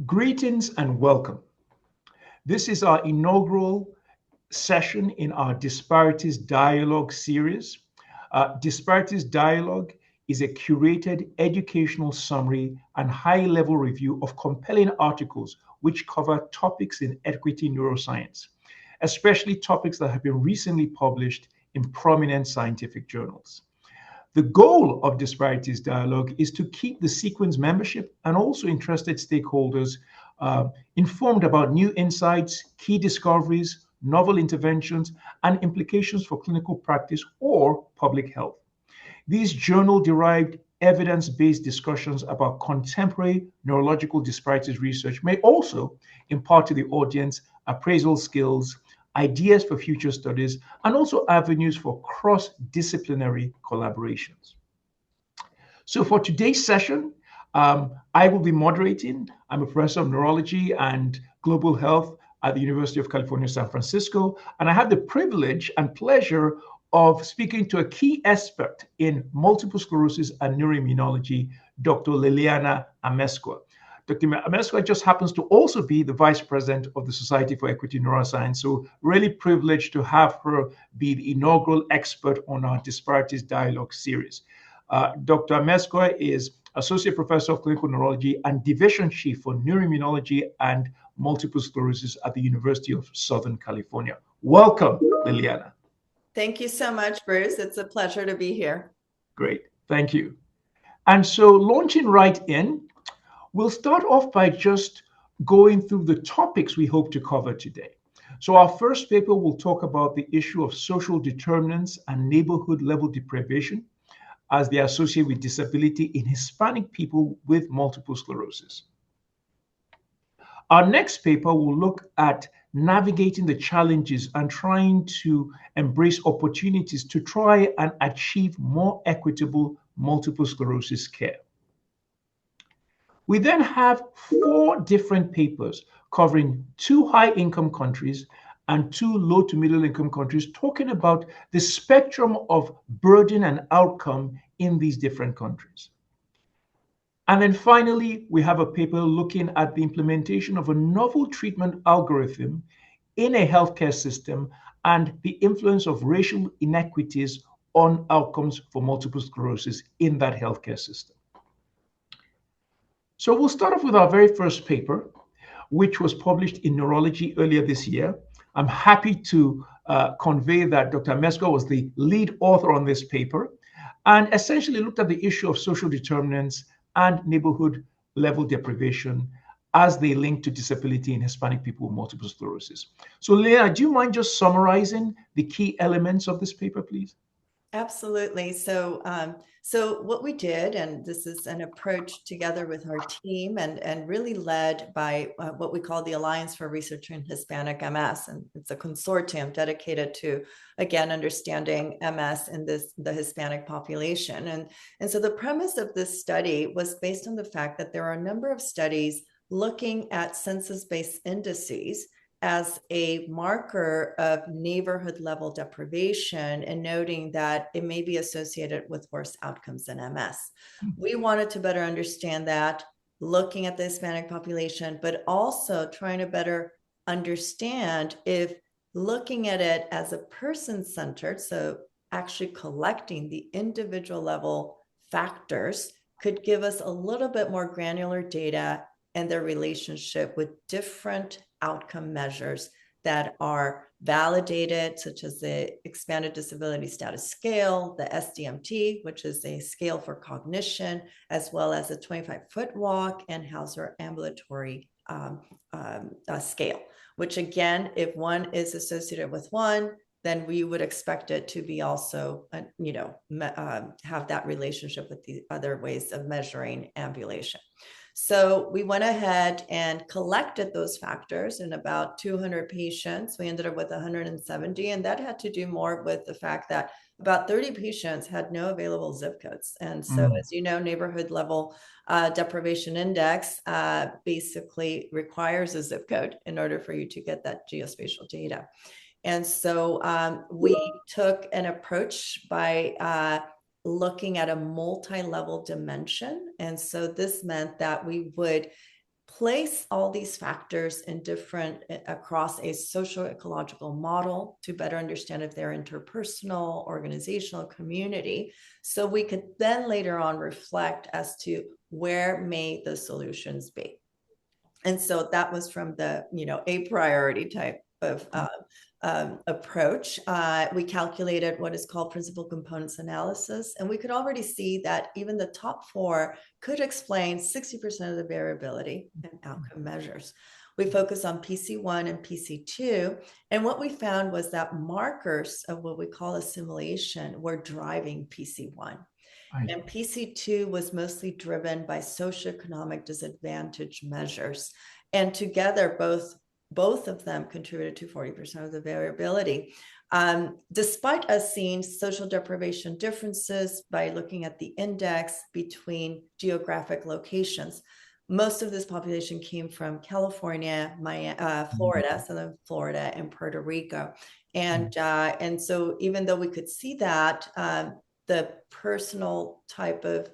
Greetings and welcome. This is our inaugural session in our Disparities Dialogue series. Disparities Dialogue is a curated educational summary and high-level review of compelling articles which cover topics in equity neuroscience, especially topics that have been recently published in prominent scientific journals. The goal of Disparities Dialogue is to keep the SEQUINS membership and also interested stakeholders informed about new insights, key discoveries, novel interventions, and implications for clinical practice or public health. These journal-derived evidence-based discussions about contemporary neurological disparities research may also impart to the audience appraisal skills, ideas for future studies, and also avenues for cross-disciplinary collaborations. So for today's session, I will be moderating. I'm a professor of neurology and global health at the University of California, San Francisco, and I have the privilege and pleasure of speaking to a key expert in multiple sclerosis and neuroimmunology, Dr. Lilyana Amezcua. Dr. Amezcua just happens to also be the vice president of the Society for Equity Neuroscience, so really privileged to have her be the inaugural expert on our Disparities Dialogue series. Dr. Amezcua is Associate Professor of Clinical Neurology and Division Chief for Neuroimmunology and Multiple Sclerosis at the University of Southern California. Welcome, Lilyana. Thank you so much, Bruce. It's a pleasure to be here. Great, thank you. And so launching right in, we'll start off by just going through the topics we hope to cover today. So our first paper will talk about the issue of social determinants and neighborhood level deprivation as they associate with disability in Hispanic people with multiple sclerosis. Our next paper will look at navigating the challenges and trying to embrace opportunities to try and achieve more equitable multiple sclerosis care. We then have 4 different papers covering 2 high-income countries and 2 low to middle-income countries, talking about the spectrum of burden and outcome in these different countries. And then finally, we have a paper looking at the implementation of a novel treatment algorithm in a healthcare system and the influence of racial inequities on outcomes for multiple sclerosis in that healthcare system. So we'll start off with our very first paper, which was published in Neurology earlier this year. I'm happy to convey that Dr. Amezcua was the lead author on this paper and essentially looked at the issue of social determinants and neighborhood level deprivation as they link to disability in Hispanic people with multiple sclerosis. So Leah, do you mind just summarizing the key elements of this paper, please? Absolutely. So what we did, and this is an approach together with our team and really led by what we call the Alliance for Research in Hispanic MS. And it's a consortium dedicated to, again, understanding MS in the Hispanic population. And so the premise of this study was based on the fact that there are a number of studies looking at census-based indices as a marker of neighborhood level deprivation and noting that it may be associated with worse outcomes in MS. We wanted to better understand that, looking at the Hispanic population, but also trying to better understand if looking at it as a person-centered, so actually collecting the individual level factors could give us a little bit more granular data and their relationship with different outcome measures that are validated, such as the Expanded Disability Status Scale, the SDMT, which is a scale for cognition, as well as a 25-foot walk and Hauser ambulatory scale, which again, if one is associated with one, then we would expect it to be also, have that relationship with the other ways of measuring ambulation. So we went ahead and collected those factors in about 200 patients. We ended up with 170, and that had to do more with the fact that about 30 patients had no available zip codes. And so, as you know, neighborhood level deprivation index basically requires a zip code in order for you to get that geospatial data. And so we took an approach by looking at a multi-level dimension. And so this meant that we would place all these factors in different across a socio-ecological model to better understand if they're interpersonal, organizational, community. So we could then later on reflect as to where may the solutions be. And so that was from the, a priority type of approach. We calculated what is called principal components analysis, and we could already see that even the top 4 could explain 60% of the variability in outcome measures. We focused on PC1 and PC2, and what we found was that markers of what we call assimilation were driving PC1. And PC2 was mostly driven by socioeconomic disadvantage measures. And together, both of them contributed to 40% of the variability. Despite us seeing social deprivation differences by looking at the index between geographic locations, most of this population came from California, Florida, Southern Florida, and Puerto Rico. And so even though we could see that, the personal type of,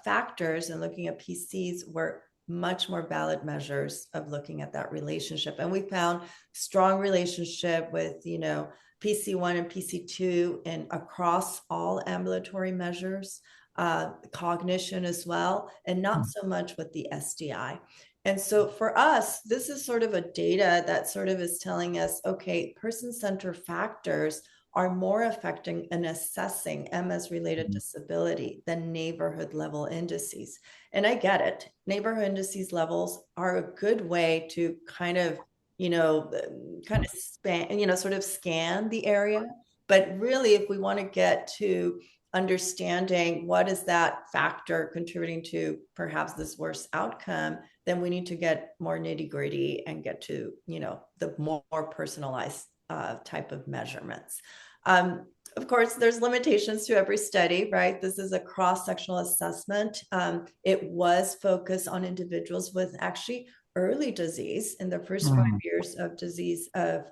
factors and looking at PCs were much more valid measures of looking at that relationship. And we found strong relationship with, PC1 and PC2 and across all ambulatory measures, cognition as well, and not so much with the SDI. And so for us, this is sort of a data that sort of is telling us, okay, person-centered factors are more affecting and assessing MS-related disability than neighborhood-level indices. And I get it. Neighborhood indices levels are a good way to kind of scan the area. But really, if we want to get to understanding what is that factor contributing to perhaps this worse outcome, then we need to get more nitty-gritty and get to, the more personalized type of measurements. Of course, there's limitations to every study, right? This is a cross-sectional assessment. It was focused on individuals with actually early disease in the first 5 years of disease of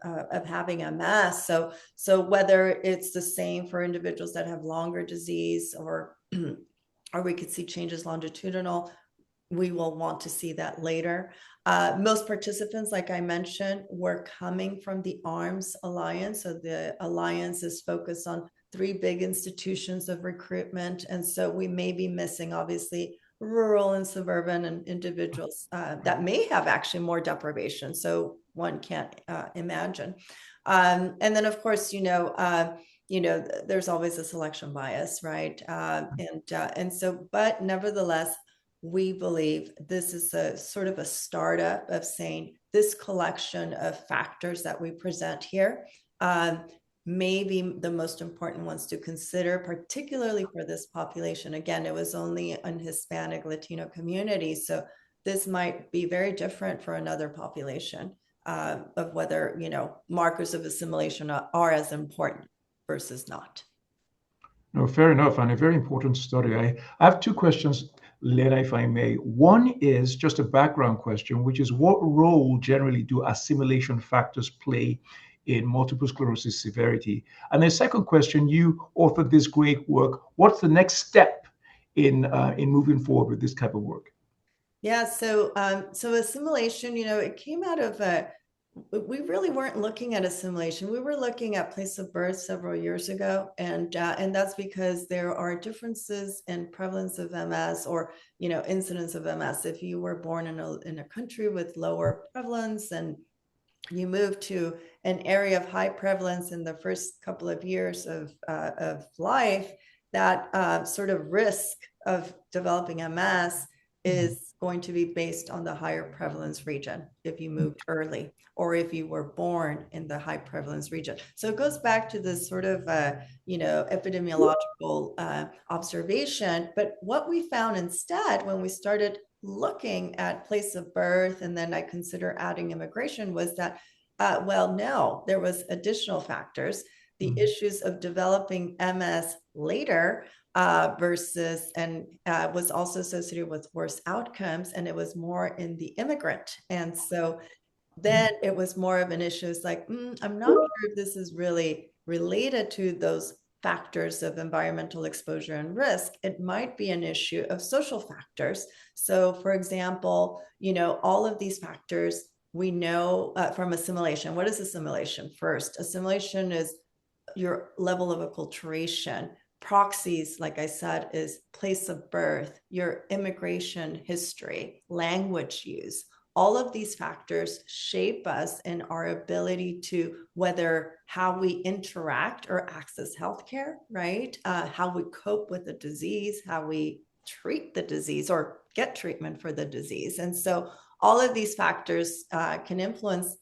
having MS. So whether it's the same for individuals that have longer disease or we could see changes longitudinal, we will want to see that later. Most participants, like I mentioned, were coming from the ARMS Alliance. So the Alliance is focused on 3 big institutions of recruitment. And so we may be missing, obviously, rural and suburban and individuals that may have actually more deprivation. So one can't imagine. And then, of course, there's always a selection bias, right? And so, but nevertheless, we believe this is a sort of a startup of saying this collection of factors that we present here may be the most important ones to consider, particularly for this population. Again, it was only in Hispanic Latino community, so this might be very different for another population of whether, markers of assimilation are as important versus not. No, fair enough, and a very important study. I have 2 questions, Lena, if I may. One is just a background question, which is what role generally do assimilation factors play in multiple sclerosis severity? And the second question, you authored this great work. What's the next step in moving forward with this type of work? Yeah, so assimilation, it came out of we really weren't looking at assimilation. We were looking at place of birth several years ago, and that's because there are differences in prevalence of MS or incidence of MS. If you were born in a country with lower prevalence and you move to an area of high prevalence in the first couple of years of life, that sort of risk of developing MS is going to be based on the higher prevalence region if you moved early or if you were born in the high prevalence region. So it goes back to this sort of, epidemiological observation. But what we found instead when we started looking at place of birth, and then I consider adding immigration, was that, no, there was additional factors. The issues of developing MS later versus, and was also associated with worse outcomes, and it was more in the immigrant. And so then it was more of an issue. It's like, I'm not sure if this is really related to those factors of environmental exposure and risk, it might be an issue of social factors. So for example, all of these factors we know from assimilation. What is assimilation? First, assimilation is your level of acculturation. Proxies, like I said, is place of birth, your immigration history, language use. All of these factors shape us in our ability to whether how we interact or access healthcare, right? How we cope with the disease, how we treat the disease or get treatment for the disease. And so all of these factors can influence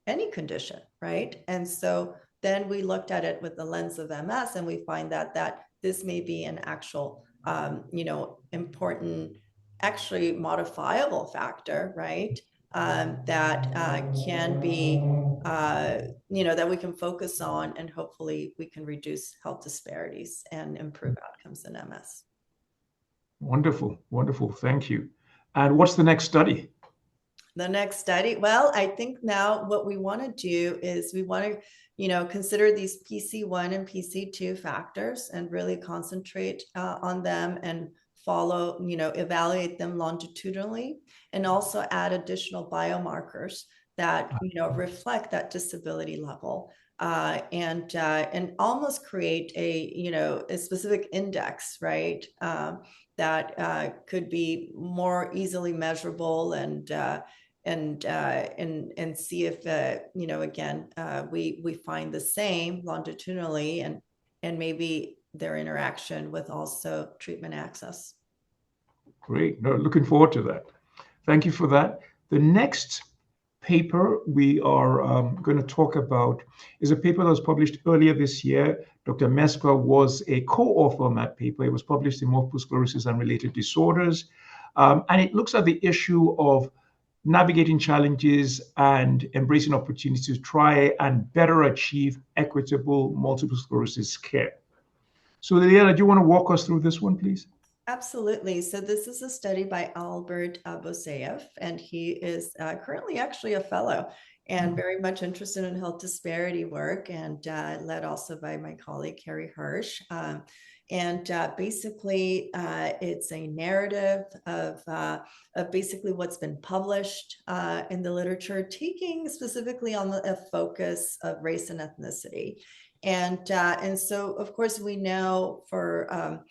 any condition, right? And so then we looked at it with the lens of MS, and we find that this may be an actual, important, actually modifiable factor, right? That can be, that we can focus on, and hopefully we can reduce health disparities and improve outcomes in MS. Wonderful, wonderful. Thank you. And what's the next study? The next study, well, I think now what we want to do is we want to, consider these PC1 and PC2 factors and really concentrate on them and follow, evaluate them longitudinally, and also add additional biomarkers that, reflect that disability level. And almost create a specific index, right? That could be more easily measurable and see if again we find the same longitudinally and maybe their interaction with also treatment access. Great. No, looking forward to that. Thank you for that. The next paper we are going to talk about is a paper that was published earlier this year. Dr. Amezcua was a co-author on that paper. It was published in Multiple Sclerosis and Related Disorders. And it looks at the issue of navigating challenges and embracing opportunities to try and better achieve equitable multiple sclerosis care. So Lilyana, do you want to walk us through this one, please? Absolutely. So this is a study by Albert Boseyev, and he is currently actually a fellow and very much interested in health disparity work, and led also by my colleague, Carrie Hirsch. And basically, it's a narrative of basically what's been published in the literature, taking specifically on a focus of race and ethnicity. And so, of course, we know for,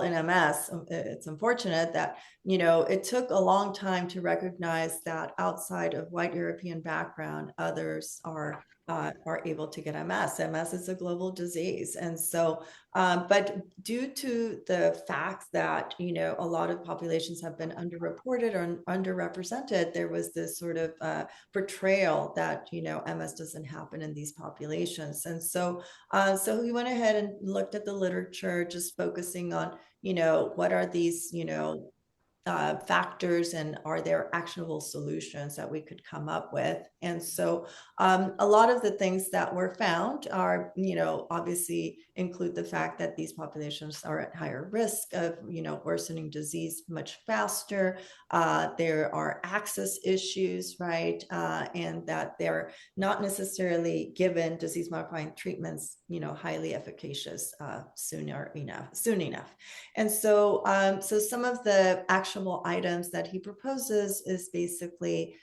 in MS, it's unfortunate that, it took a long time to recognize that outside of white European background, others are able to get MS. MS is a global disease. And so, but due to the fact that, a lot of populations have been underreported or underrepresented, there was this sort of portrayal that, MS doesn't happen in these populations. And so, so we went ahead and looked at the literature, just focusing on, what are these, factors, and are there actionable solutions that we could come up with? And so a lot of the things that were found are, obviously include the fact that these populations are at higher risk of, worsening disease much faster. There are access issues, right? And that they're not necessarily given disease modifying treatments, highly efficacious soon enough. And so, so some of the actionable items that he proposes is basically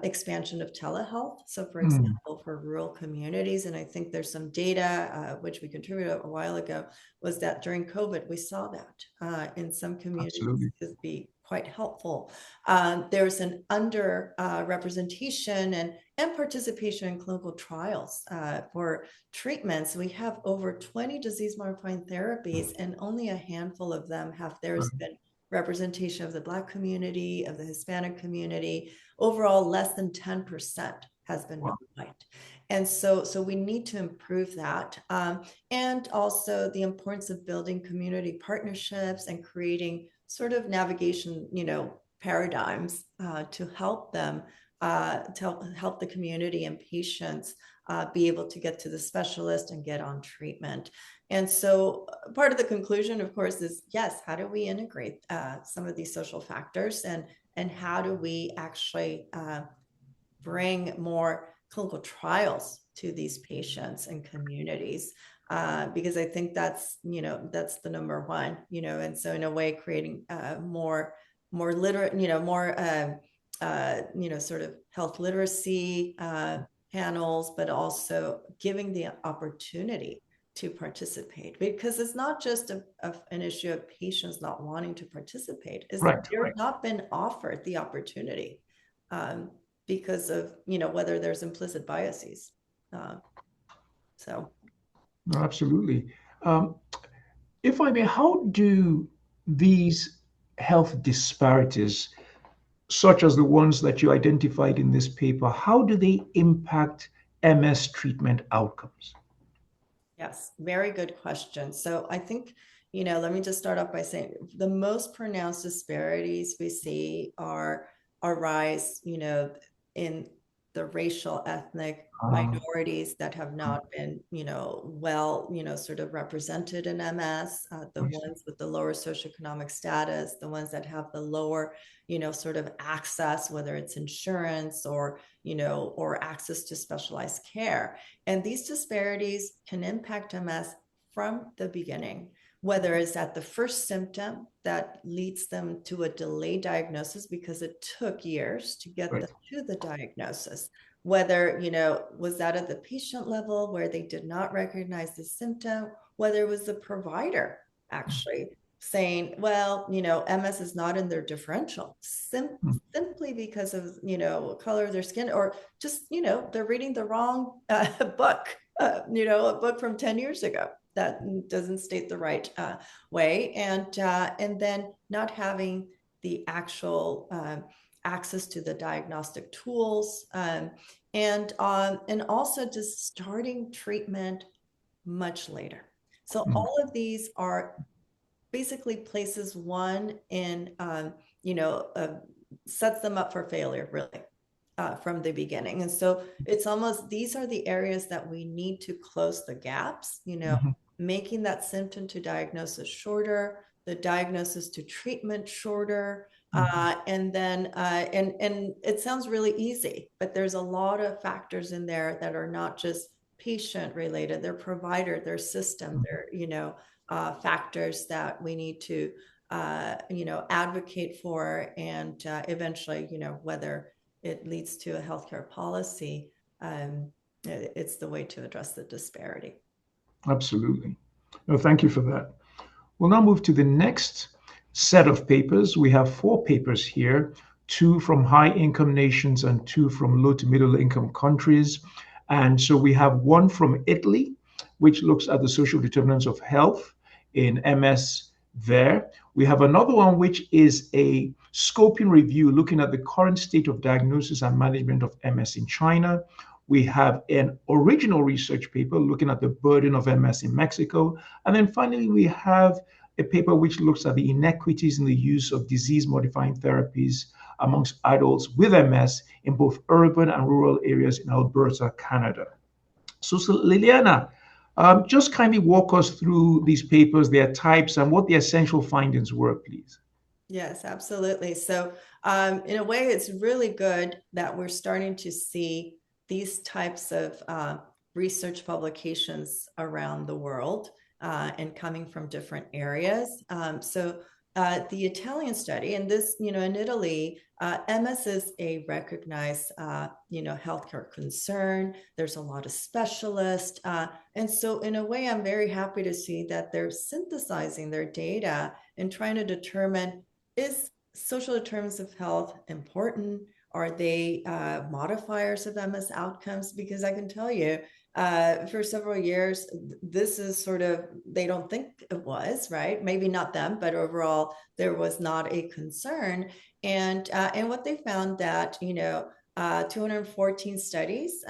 expansion of telehealth. So for example, for rural communities, and I think there's some data which we contributed a while ago, was that during COVID, we saw that in some communities. Absolutely. Could be quite helpful. There's an under representation and participation in clinical trials for treatments. We have over 20 disease modifying therapies, and only a handful of them have there's been representation of the Black community, of the Hispanic community. Overall, less than 10% has been non-white. And so we need to improve that. And also the importance of building community partnerships and creating sort of navigation, paradigms to help them, to help the community and patients be able to get to the specialist and get on treatment. And so part of the conclusion, of course, is yes, how do we integrate some of these social factors, and how do we actually bring more clinical trials to these patients and communities? because I think that's, that's the number one, and so in a way creating more literate, more, sort of health literacy panels, but also giving the opportunity to participate, because it's not just an issue of patients not wanting to participate, is Right, they're right. not been offered the opportunity because of, whether there's implicit biases. So. No, absolutely. Um, if I may, how do these health disparities, such as the ones that you identified in this paper, how do they impact MS treatment outcomes? Yes, very good question. So I think, let me just start off by saying the most pronounced disparities we see arise, in the racial, ethnic minorities that have not been, well, sort of represented in MS, the ones with the lower socioeconomic status, the ones that have the lower, sort of access, whether it's insurance or, or access to specialized care. And these disparities can impact MS from the beginning, whether it's at the first symptom that leads them to a delayed diagnosis because it took years to get them to the diagnosis, whether, was that at the patient level where they did not recognize the symptom, whether it was the provider actually saying, well, MS is not in their differential, simply because of, color of their skin, or just, they're reading the wrong book, a book from 10 years ago that doesn't state the right way. And then not having the actual access to the diagnostic tools, and also just starting treatment much later. So all of these are basically places one in, sets them up for failure, really, from the beginning. And so it's almost, these are the areas that we need to close the gaps, making that symptom to diagnosis shorter, the diagnosis to treatment shorter. And then, and it sounds really easy, but there's a lot of factors in there that are not just patient related, their provider, their system, their, factors that we need to, advocate for, and eventually, whether it leads to a healthcare policy, it's the way to address the disparity. Absolutely. No, thank you for that. We'll now move to the next set of papers. We have 4 papers here, 2 from high-income nations and 2 from low to middle-income countries. And so we have one from Italy, which looks at the social determinants of health in MS there. We have another one, which is a scoping review looking at the current state of diagnosis and management of MS in China. We have an original research paper looking at the burden of MS in Mexico. And then finally, we have a paper which looks at the inequities in the use of disease-modifying therapies amongst adults with MS in both urban and rural areas in Alberta, Canada. So Lilyana, just kindly walk us through these papers, their types, and what the essential findings were, please. Yes, absolutely. So in a way, it's really good that we're starting to see these types of research publications around the world and coming from different areas. So the Italian study, and this, in Italy, MS is a recognized, healthcare concern. There's a lot of specialists. And so in a way, I'm very happy to see that they're synthesizing their data and trying to determine, is social determinants of health important? Are they modifiers of MS outcomes? Because I can tell you, for several years, this is sort of, they don't think it was, right? Maybe not them, but overall, there was not a concern. And what they found that, 214 studies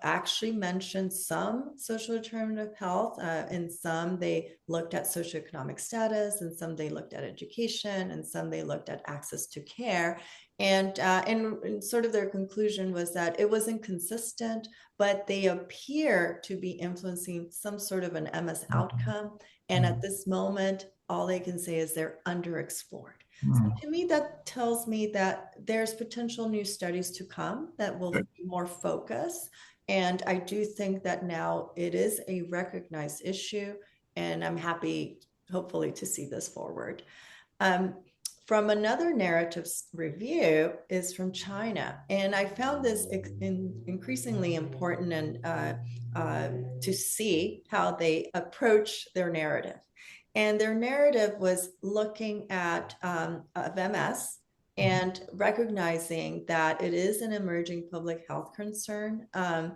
actually mentioned some social determinant of health. In some, they looked at socioeconomic status, and some they looked at education, and some they looked at access to care. And sort of their conclusion was that it wasn't consistent, but they appear to be influencing some sort of an MS outcome. And at this moment, all they can say is they're underexplored. So to me, that tells me that there's potential new studies to come that will be more focused And I do think that now it is a recognized issue, and I'm happy, hopefully, to see this forward. From another narrative review is from China. And I found this increasingly important and to see how they approach their narrative. And their narrative was looking at of MS and recognizing that it is an emerging public health concern. And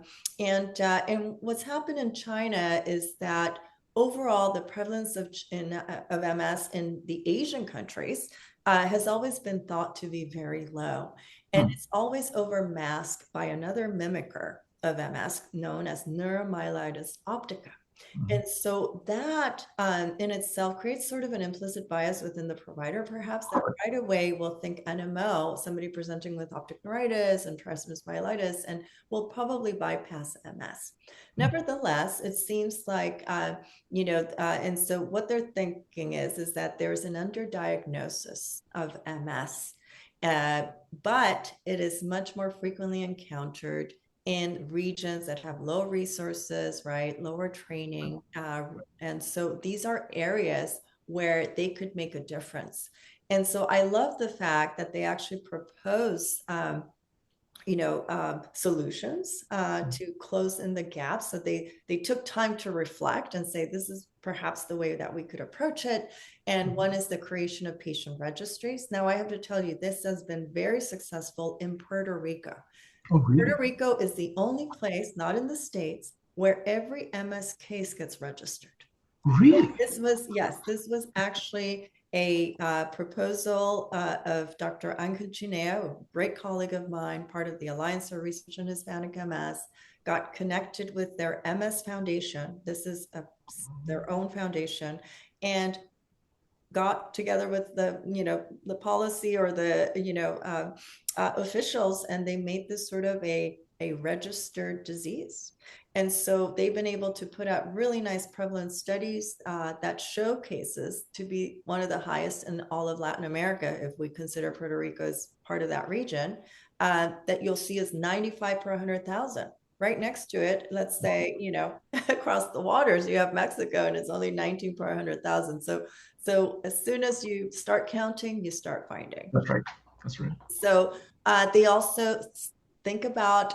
what's happened in China is that overall, the prevalence of MS in the Asian countries has always been thought to be very low. And it's always overmasked by another mimicker of MS known as neuromyelitis optica. And so that in itself creates sort of an implicit bias within the provider, perhaps, that right away will think NMO, somebody presenting with optic neuritis and trismus myelitis, and will probably bypass MS. Nevertheless, it seems like, and so what they're thinking is that there's an underdiagnosis of MS, but it is much more frequently encountered in regions that have low resources, right, lower training. And so these are areas where they could make a difference. And so I love the fact that they actually propose solutions to close in the gaps. So they took time to reflect and say, this is perhaps the way that we could approach it. And one is the creation of patient registries. Now, I have to tell you, this has been very successful in Puerto Rico. Oh, really? Puerto Rico is the only place, not in the States, where every MS case gets registered. Really? This was actually a proposal of Dr. Ángel Chinea, a great colleague of mine, part of the Alliance for Research in Hispanic MS, got connected with their MS Foundation. This is their own foundation, and got together with the policy or the officials, and they made this sort of a registered disease. And so they've been able to put out really nice prevalence studies that showcases to be one of the highest in all of Latin America, if we consider Puerto Rico as part of that region, that you'll see is 95 per 100,000. Right next to it, let's say, across the waters, you have Mexico, and it's only 19 per 100,000. So as soon as you start counting, you start finding. That's right. That's right. So they also think about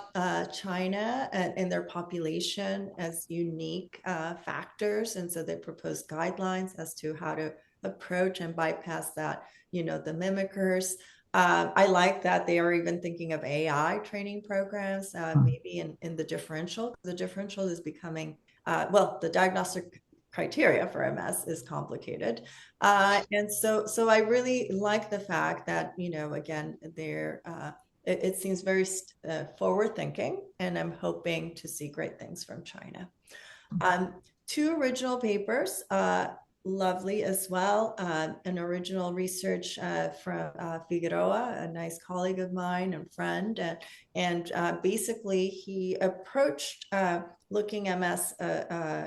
China and their population as unique factors. And so they propose guidelines as to how to approach and bypass that, the mimickers. I like that they are even thinking of AI training programs, maybe in the differential. The differential is becoming, the diagnostic criteria for MS is complicated. And so I really like the fact that, again, it seems very forward thinking, and I'm hoping to see great things from China. 2 original papers, lovely as well. An original research from Figueroa, a nice colleague of mine and friend. And basically, he approached looking at MS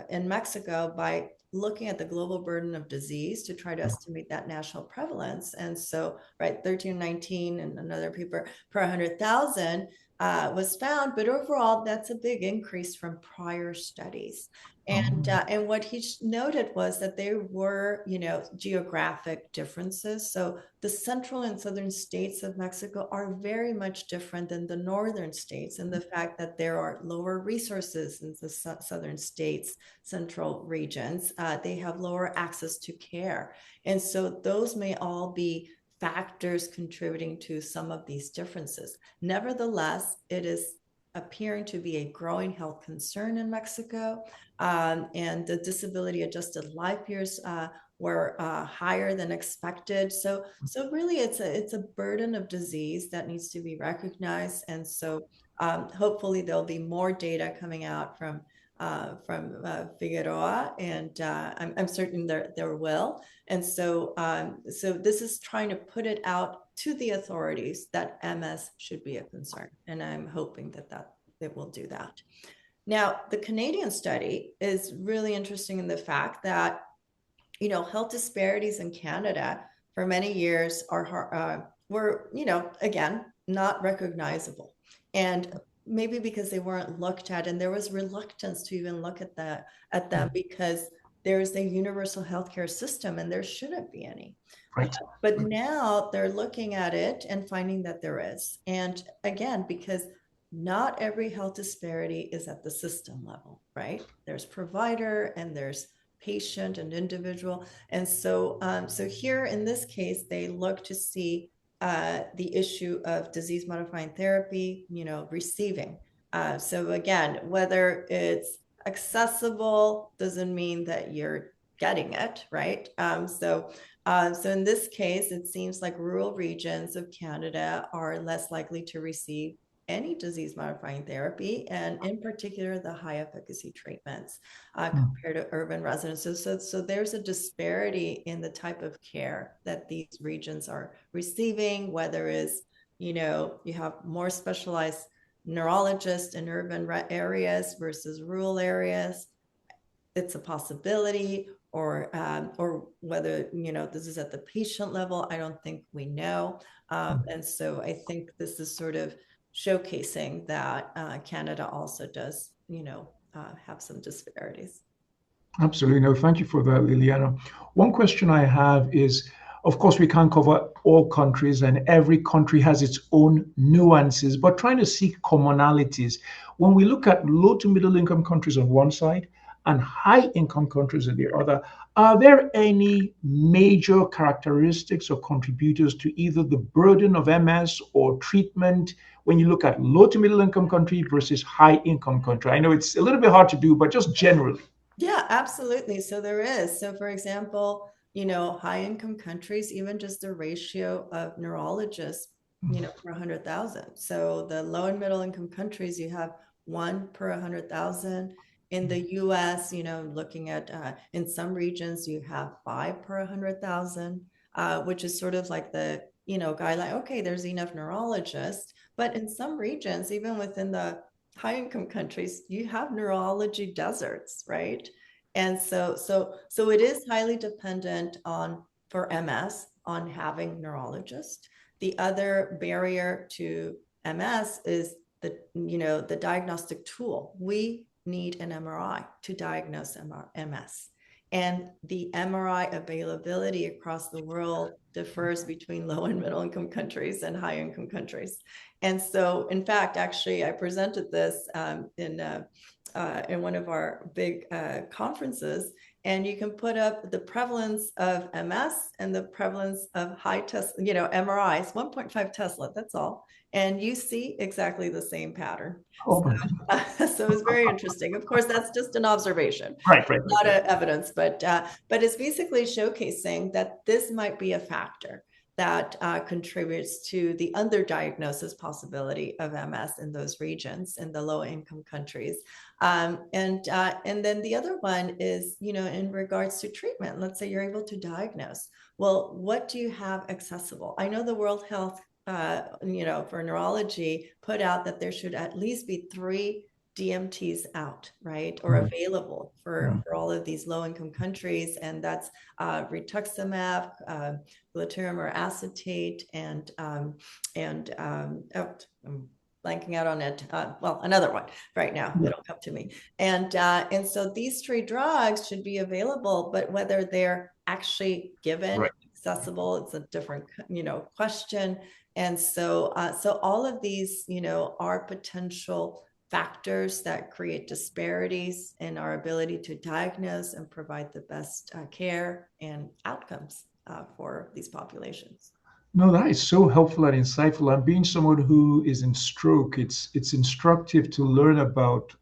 in Mexico by looking at the global burden of disease to try to estimate that national prevalence. And so, 1319 and another paper per 100,000 was found, but overall, that's a big increase from prior studies. And what he noted was that there were, geographic differences. So the central and southern states of Mexico are very much different than the northern states, and the fact that there are lower resources in the southern states, central regions, they have lower access to care. And so those may all be factors contributing to some of these differences. Nevertheless, it is appearing to be a growing health concern in Mexico, and the disability adjusted life years were higher than expected. So really, it's a burden of disease that needs to be recognized. And so hopefully there'll be more data coming out from Figueroa, and I'm certain there will. And so this is trying to put it out to the authorities that MS should be a concern, and I'm hoping that it will do that. Now, the Canadian study is really interesting in the fact that health disparities in Canada for many years were again not recognizable. And maybe because they weren't looked at, and there was reluctance to even look at them because there's a universal healthcare system and there shouldn't be any. Right. But now they're looking at it and finding that there is. And again, because not every health disparity is at the system level, right? There's provider and there's patient and individual. And so, so here in this case, they look to see the issue of disease modifying therapy, receiving. So again, whether it's accessible doesn't mean that you're getting it, right? So in this case, it seems like rural regions of Canada are less likely to receive any disease modifying therapy, and in particular, the high efficacy treatments compared to urban residents. So there's a disparity in the type of care that these regions are receiving, whether it's, you have more specialized neurologists in urban areas versus rural areas. It's a possibility, or whether, this is at the patient level, I don't think we know. And so I think this is sort of showcasing that Canada also does, have some disparities. Absolutely. No, thank you for that, Lilyana. One question I have is, of course, we can't cover all countries and every country has its own nuances, but trying to seek commonalities. When we look at low to middle income countries on one side and high income countries on the other, are there any major characteristics or contributors to either the burden of MS or treatment when you look at low to middle income country versus high income country? I know it's a little bit hard to do, but just generally. Yeah, absolutely. So there is. So for example, high income countries, even just the ratio of neurologists, per 100,000. So the low and middle income countries, you have 1 per 100,000. In the US, looking at in some regions, you have 5 per 100,000, which is sort of like the, guideline. Okay, there's enough neurologists. But in some regions, even within the high income countries, you have neurology deserts, right? And so it is highly dependent on, for MS, on having neurologists. The other barrier to MS is the diagnostic tool. We need an MRI to diagnose MS. And the MRI availability across the world differs between low and middle income countries and high income countries. And so, in fact, actually, I presented this in one of our big conferences, and you can put up the prevalence of MS and the prevalence of high MRIs, 1.5 Tesla, that's all. And you see exactly the same pattern. Oh, so it's very interesting. Of course, that's just an observation, right. Not evidence, but it's basically showcasing that this might be a factor that contributes to the underdiagnosis possibility of MS in those regions, in the low-income countries. And then the other one is, in regards to treatment. Let's say you're able to diagnose. Well, what do you have accessible? I know the World Health, for neurology, put out that there should at least be 3 DMTs out, right, or available for all of these low-income countries, and that's rituximab, glatiramer or acetate, and I'm blanking out on it. Another one right now. It'll come to me. And so these 3 drugs should be available, but whether they're actually given, accessible, it's a different, question. And so all of these, are potential factors that create disparities in our ability to diagnose and provide the best care and outcomes for these populations. No, that is so helpful and insightful. And being someone who is in stroke, it's instructive to learn about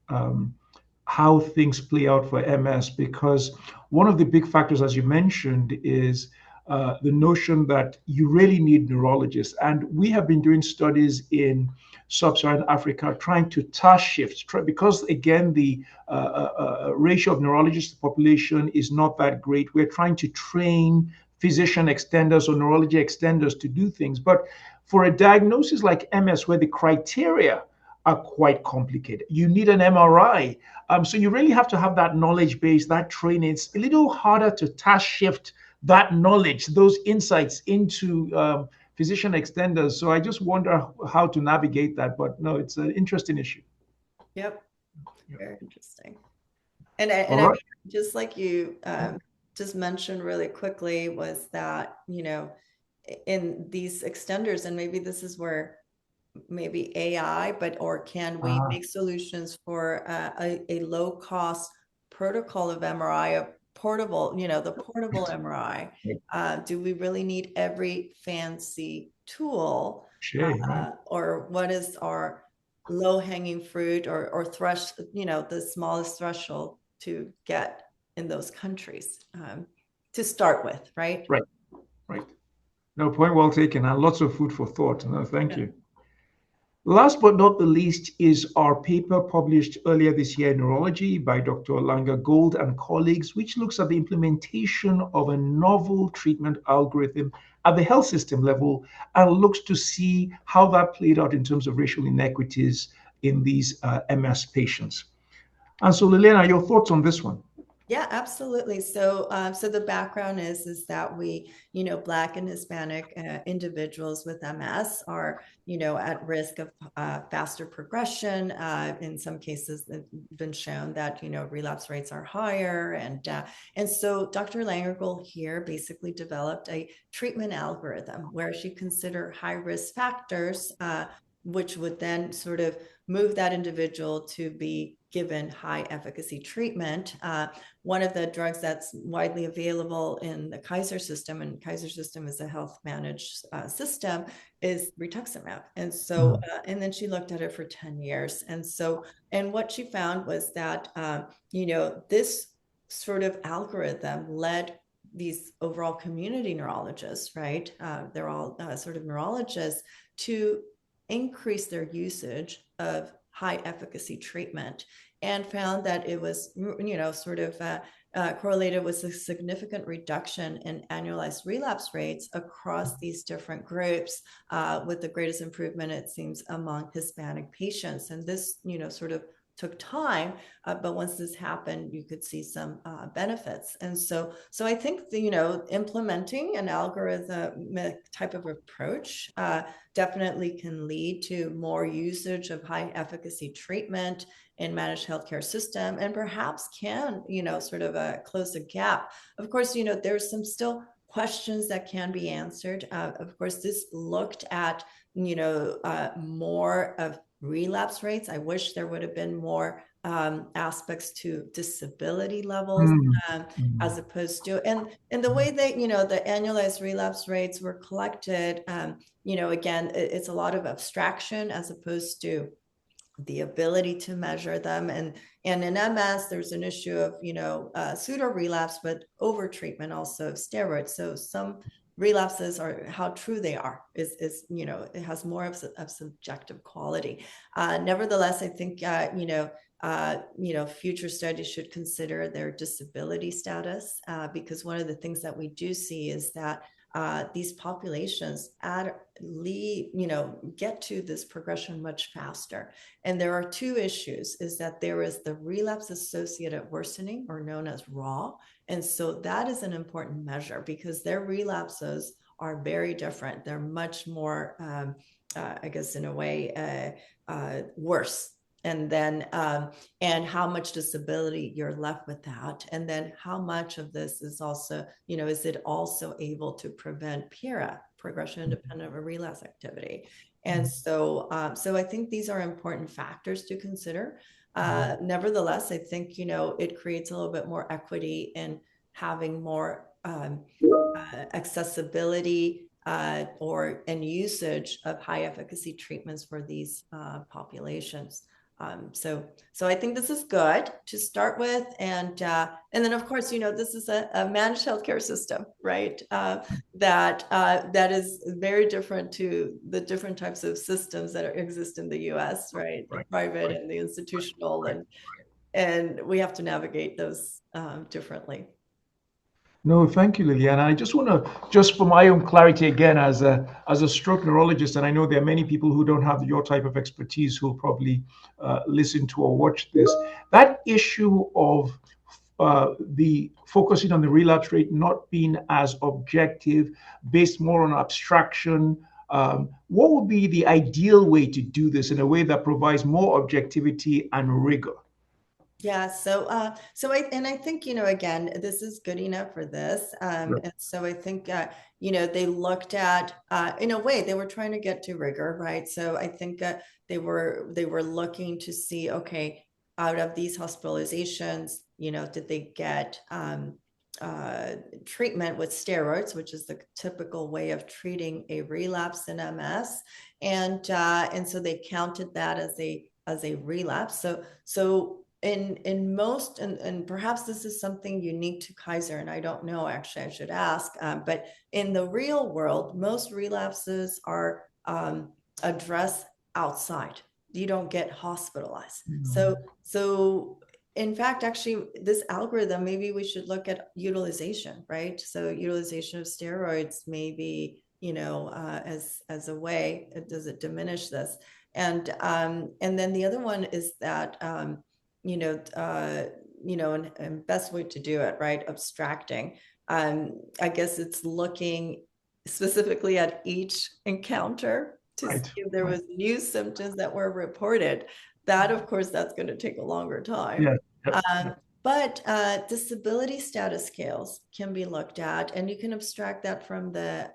how things play out for MS, because one of the big factors, as you mentioned, is the notion that you really need neurologists. And we have been doing studies in sub-Saharan Africa trying to task shift, because again, the ratio of neurologists to population is not that great. We're trying to train physician extenders or neurology extenders to do things. But for a diagnosis like MS, where the criteria are quite complicated, you need an MRI. So you really have to have that knowledge base, that training. It's a little harder to task shift that knowledge, those insights into physician extenders. So I just wonder how to navigate that. But no, it's an interesting issue. Yep. Yep. Very interesting. And All I right. mean, just like you just mentioned really quickly, was that, in these extenders, and maybe this is where maybe AI, or can we make solutions for a low cost protocol of MRI, a portable, the portable MRI? Do we really need every fancy tool? Or what is our low hanging fruit or the smallest threshold to get in those countries to start with, right? Right. No, point well taken, and lots of food for thought. No, thank you. Last but not the least is our paper published earlier this year in Neurology by Dr. Langa Gold and colleagues, which looks at the implementation of a novel treatment algorithm at the health system level and looks to see how that played out in terms of racial inequities in these MS patients. And so, Lilyana, your thoughts on this one? Yeah, absolutely. So, so the background is that we, Black and Hispanic individuals with MS are, at risk of faster progression. In some cases, it's been shown that relapse rates are higher, and so Dr. Langergold here basically developed a treatment algorithm where she considered high risk factors, which would then sort of move that individual to be given high efficacy treatment. One of the drugs that's widely available in the Kaiser system, and Kaiser system is a health managed system, is rituximab. And so, and then she looked at it for 10 years. And so, and what she found was that, this sort of algorithm led these overall community neurologists, right? They're all sort of neurologists, to increase their usage of high efficacy treatment, and found that it was, sort of correlated with a significant reduction in annualized relapse rates across these different groups, with the greatest improvement, it seems, among Hispanic patients. And this, sort of took time, but once this happened, you could see some benefits. And so I think implementing an algorithmic type of approach definitely can lead to more usage of high efficacy treatment in managed healthcare system, and perhaps can, sort of close a gap. Of course, there's some still questions that can be answered. Of course, this looked at, more of relapse rates. I wish there would have been more aspects to disability levels, as opposed to, and the way that, the annualized relapse rates were collected, again, it's a lot of abstraction as opposed to the ability to measure them. And in MS, there's an issue of, pseudo relapse, but over treatment also of steroids. So some relapses are how true they are is it has more of subjective quality. Nevertheless, I think future studies should consider their disability status, because one of the things that we do see is that these populations get to this progression much faster. And there are two issues: is that there is the relapse associated worsening, or known as RAW. And so that is an important measure, because their relapses are very different. They're much more, I guess, in a way, worse. And then, and how much disability you're left with that. And then how much of this is also, is it also able to prevent PIRA, progression independent of relapse activity? And so, so I think these are important factors to consider. Nevertheless, I think, it creates a little bit more equity in having more accessibility and usage of high efficacy treatments for these populations. So I think this is good to start with, and then of course, this is a managed healthcare system, right? That is very different to the different types of systems that exist in the U.S., right? The private and the institutional, and we have to navigate those differently. No, thank you, Lilyana. I just want to, just for my own clarity again, as a stroke neurologist, and I know there are many people who don't have your type of expertise who will probably listen to or watch this. That issue of the focusing on the relapse rate not being as objective, based more on abstraction. What would be the ideal way to do this in a way that provides more objectivity and rigor? Yeah, I think, again, this is good enough for this. And so I think, they looked at, in a way, they were trying to get to rigor, right? So I think they were looking to see, okay, out of these hospitalizations, did they get treatment with steroids, which is the typical way of treating a relapse in MS, and so they counted that as a relapse. So in most, and perhaps this is something unique to Kaiser, and I don't know, actually, I should ask, but in the real world, most relapses are addressed outside. You don't get hospitalized. So in fact, actually, this algorithm, maybe we should look at utilization, right? So utilization of steroids, maybe, as a way, does it diminish this? And then the other one is that, and best way to do it, right? Abstracting. I guess it's looking specifically at each encounter to see if there was new symptoms that were reported. That, of course, that's going to take a longer time. But disability status scales can be looked at, and you can abstract that from the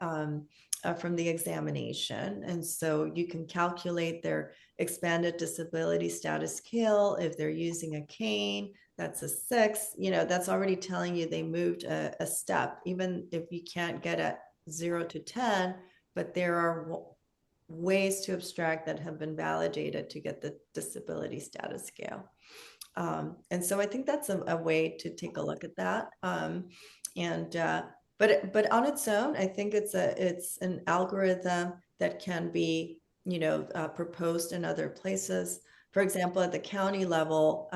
examination. And so you can calculate their expanded disability status scale. If they're using a cane, that's a 6. That's already telling you they moved a step, even if you can't get a 0 to 10, but there are ways to abstract that have been validated to get the disability status scale. And so I think that's a way to take a look at that. But on its own, I think it's an algorithm that can be, proposed in other places. For example, at the county level,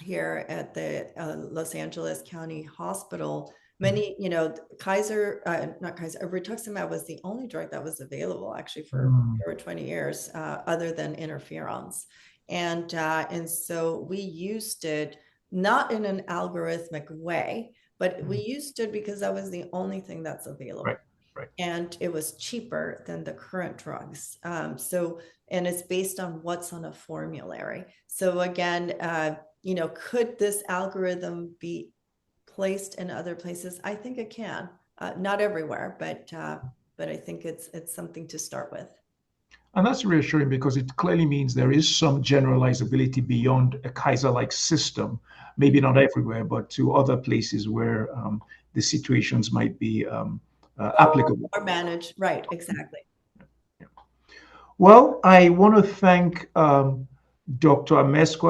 here at the Los Angeles County Hospital, many, rituximab was the only drug that was available actually for over 20 years, other than interferons. And so we used it not in an algorithmic way, but we used it because that was the only thing that's available. Right. And it was cheaper than the current drugs. And it's based on what's on a formulary. So again, could this algorithm be placed in other places? I think it can. Not everywhere, but I think it's something to start with. And that's reassuring because it clearly means there is some generalizability beyond a Kaiser-like system, maybe not everywhere, but to other places where the situations might be applicable. Or managed, right, exactly. Well, I want to thank Dr. Amezcua